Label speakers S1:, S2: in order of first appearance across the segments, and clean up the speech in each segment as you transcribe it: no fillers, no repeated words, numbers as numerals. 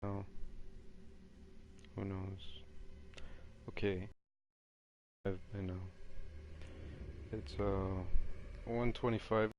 S1: Oh, who knows? Okay, I know. It's 1:25.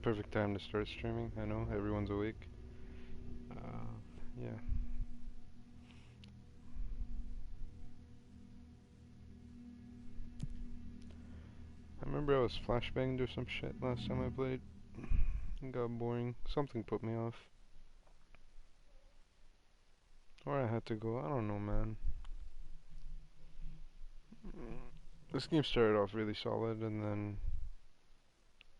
S1: Perfect time to start streaming. I know everyone's awake. Yeah. I remember I was flashbanged or some shit last time I played. It got boring. Something put me off. Or I had to go. I don't know, man. This game started off really solid and then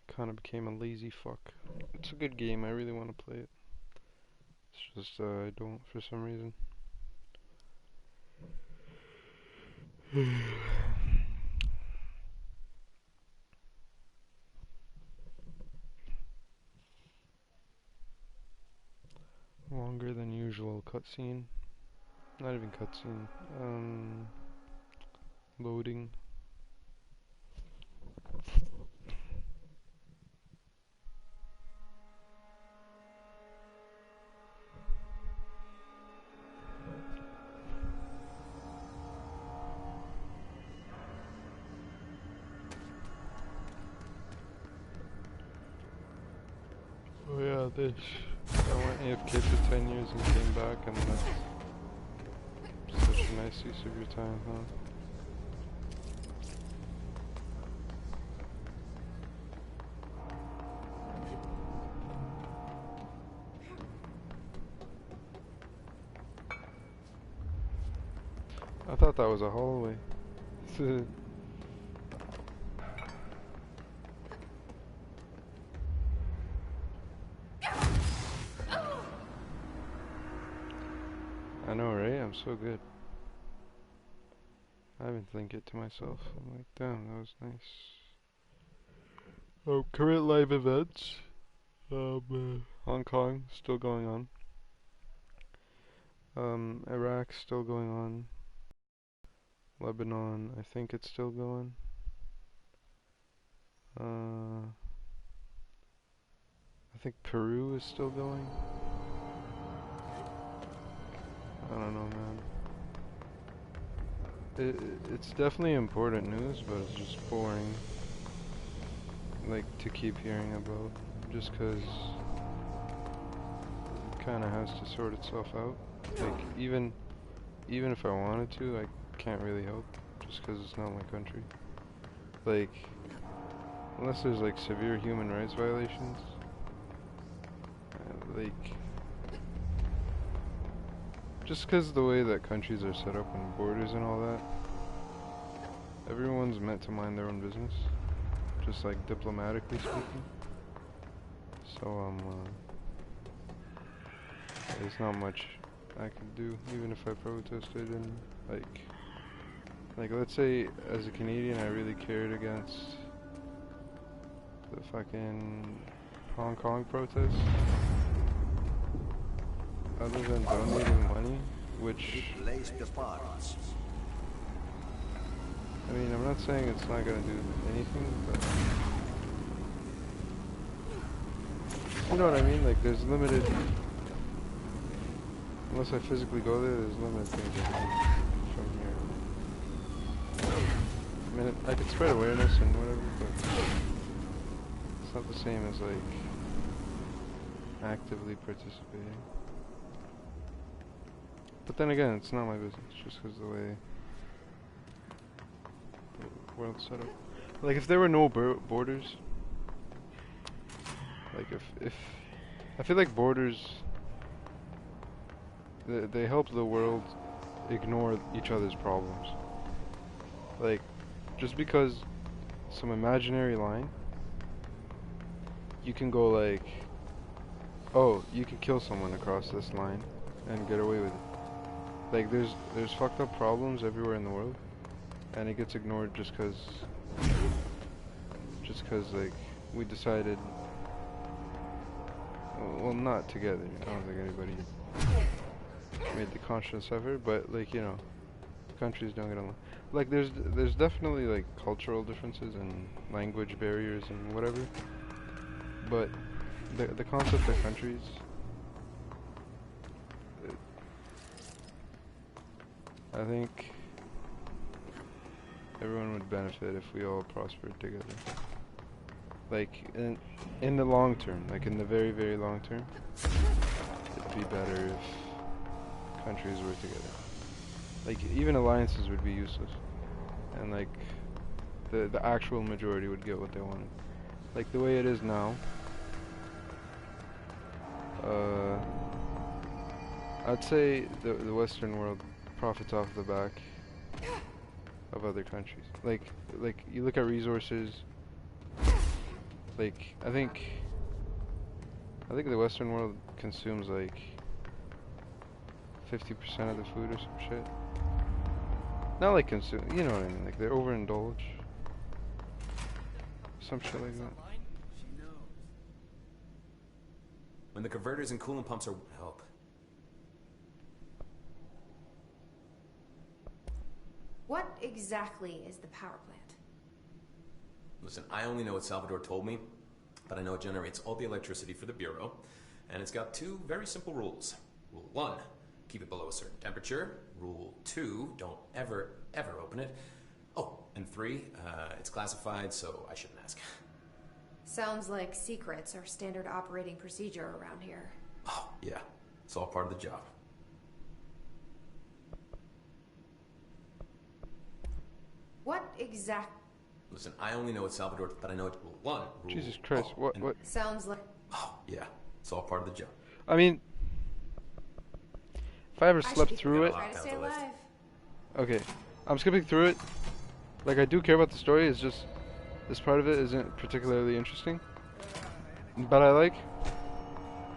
S1: kind of became a lazy fuck. It's a good game. I really want to play it. It's just I don't for some reason. Longer than usual cutscene. Not even cutscene. Loading. Oh yeah, this. I went AFK for 10 years and came back, and that's such a nice use of your time, huh? I thought that was a hallway. I know, right? I'm so good. I even think it to myself. I'm like, damn, that was nice. Oh, current live events. Hong Kong still going on. Iraq still going on. Lebanon, I think it's still going. I think Peru is still going. I don't know, man. It's definitely important news, but it's just boring. Like, to keep hearing about. Just 'cause it kinda has to sort itself out. Like, even if I wanted to, I can't really help. Just 'cause it's not my country. Like, unless there's like severe human rights violations. Like, just 'cause the way that countries are set up and borders and all that, everyone's meant to mind their own business, just like diplomatically speaking. So there's not much I could do, even if I protested and like let's say as a Canadian I really cared against the fucking Hong Kong protests. Other than donating money, which I mean, I'm not saying it's not gonna do anything, but you know what I mean? Like, there's limited, unless I physically go there, there's limited things I can do from here. I mean, I could spread awareness and whatever, but it's not the same as, like, actively participating. But then again, it's not my business, just because the way the world's set up. Like, if there were no borders, like, if I feel like borders, they help the world ignore each other's problems. Like, just because some imaginary line, you can go like, oh, you can kill someone across this line and get away with it. Like, there's fucked up problems everywhere in the world, and it gets ignored just cause like we decided, well, not together. I don't think anybody made the conscious effort, but like, you know, countries don't get along. Like, there's definitely like cultural differences and language barriers and whatever, but the concept of countries I think everyone would benefit if we all prospered together. Like, in the long term, like in the very, very long term, it'd be better if countries were together. Like, even alliances would be useless. And like, the actual majority would get what they wanted. Like, the way it is now, I'd say the Western world profits off the back of other countries. Like you look at resources. Like I think the Western world consumes like 50% of the food or some shit. Not like consume, you know what I mean? Like they overindulge. Some shit like that.
S2: When the converters and coolant pumps are help.
S3: What exactly is the power plant?
S2: Listen, I only know what Salvador told me, but I know it generates all the electricity for the Bureau, and it's got two very simple rules. Rule 1, keep it below a certain temperature. Rule 2, don't ever, ever open it. Oh, and 3, it's classified, so I shouldn't ask.
S3: Sounds like secrets are standard operating procedure around here.
S2: Oh, yeah. It's all part of the job.
S3: What exact...
S2: Listen, I only know what Salvador, but I know it's Rule 1. Rule...
S1: Jesus Christ, what?
S3: Sounds like...
S2: Oh, yeah. It's all part of the job.
S1: I mean, if I ever slept through it...
S3: Try to stay alive.
S1: Okay, I'm skipping through it. Like, I do care about the story, it's just... This part of it isn't particularly interesting. But I like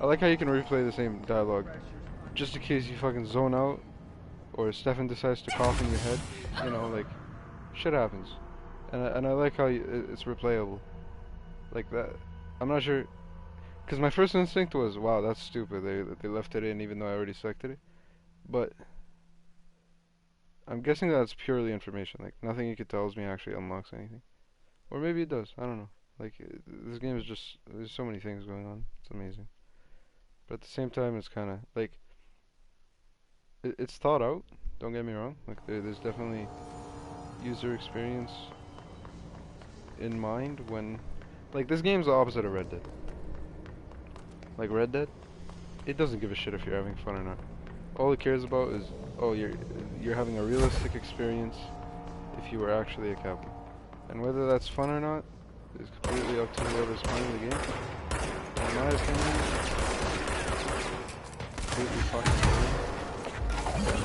S1: how you can replay the same dialogue. Just in case you fucking zone out, or Stefan decides to cough in your head. You know, like, shit happens. And I like how it's replayable. Like that. I'm not sure... Because my first instinct was, wow, that's stupid. They left it in even though I already selected it. But... I'm guessing that's purely information. Like, nothing you could tell me actually unlocks anything. Or maybe it does. I don't know. Like, this game is just... There's so many things going on. It's amazing. But at the same time, it's kind of... Like... It's thought out. Don't get me wrong. Like, there's definitely user experience in mind when... Like, this game's the opposite of Red Dead. Like, Red Dead, it doesn't give a shit if you're having fun or not. All it cares about is, oh, you're having a realistic experience if you were actually a captain. And whether that's fun or not is completely up to whoever's playing the game. In my opinion, completely fucking boring.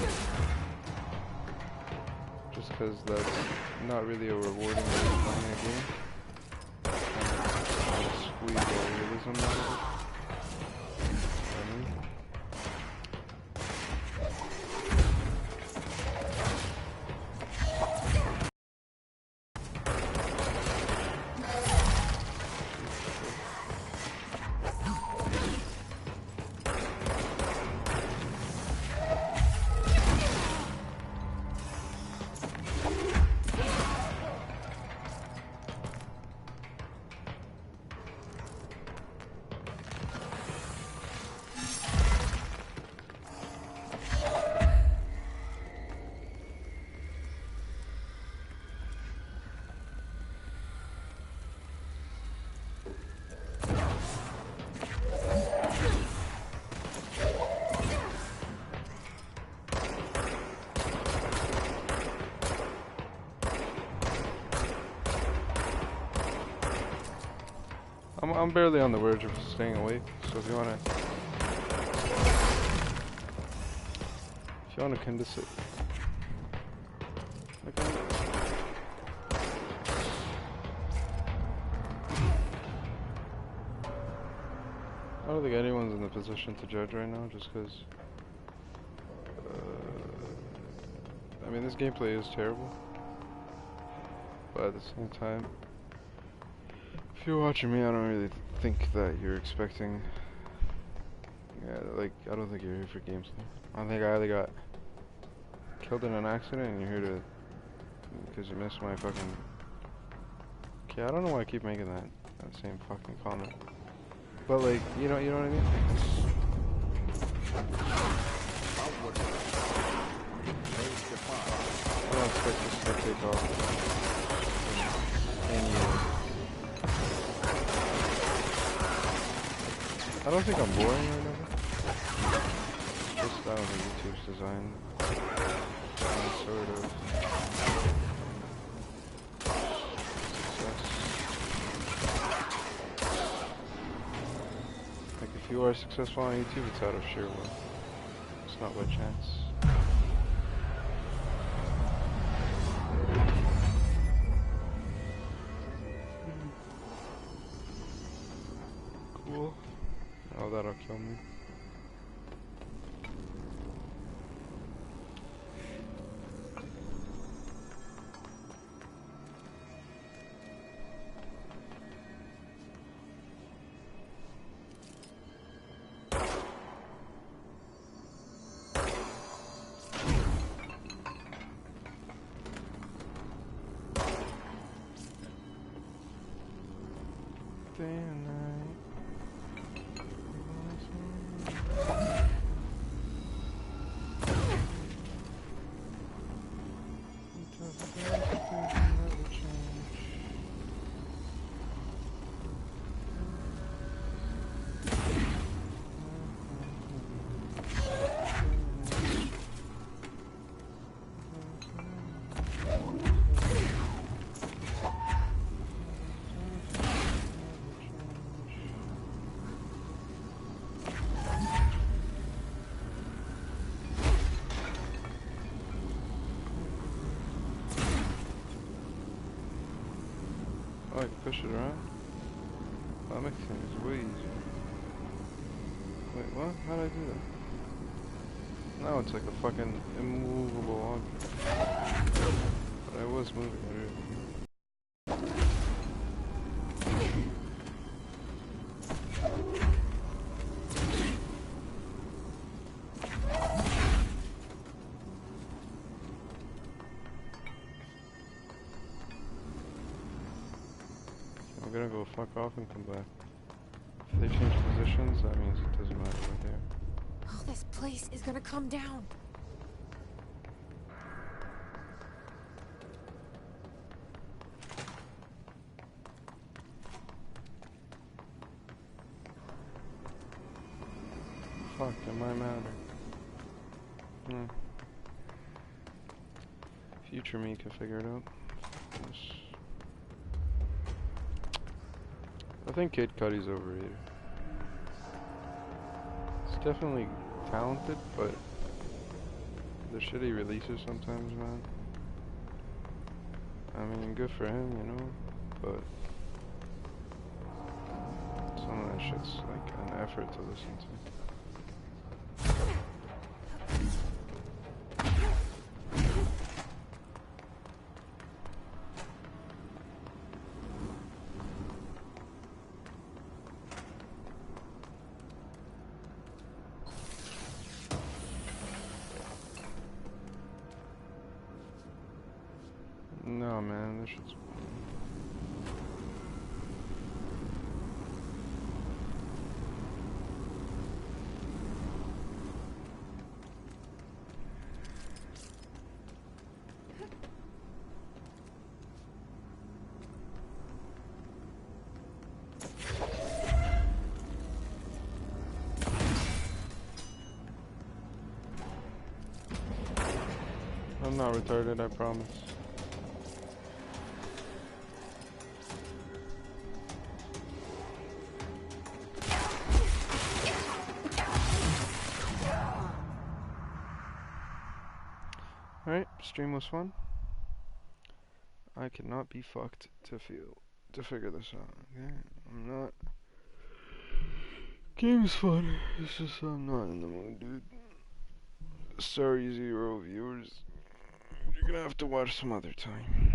S1: Just because that's not really a rewarding way of playing a game. Kind of squeeze all realism out of it. I'm barely on the verge of staying awake, so if you wanna condense it. Okay. I don't think anyone's in the position to judge right now, just because I mean, this gameplay is terrible, but at the same time, if you're watching me, I don't really think that you're expecting... Yeah, like, I don't think you're here for gameplay. I think I either got killed in an accident and you're here to... Because you missed my fucking... Okay, I don't know why I keep making that same fucking comment. But like, you know what I mean? expect this to take off in years. I don't think I'm boring or whatever. Just I don't think YouTube's designed some sort of success. Like if you are successful on YouTube, it's out of sheer will. It's not by chance. Cool. Oh, that'll kill me. Day and night. Oh, I can push it around? That makes things way easier. Wait, what? How did I do that? Now it's like a fucking immovable object. But I was moving it really. I'm gonna go fuck off and come back. If they change positions, that means it doesn't matter right there.
S3: Oh, this place is gonna come down.
S1: Fuck, it might matter. Future me can figure it out. I think Kid Cudi's overrated. He's definitely talented, but the shit he releases sometimes, man. I mean, good for him, you know, but some of that shit's like an effort to listen to. No, man, this shit's... I'm not retarded, I promise. Alright, stream was fun. I cannot be fucked to figure this out. Okay? I'm not. Game's fun. It's just I'm not in the mood, dude. Sorry, 0 viewers. You're gonna have to watch some other time.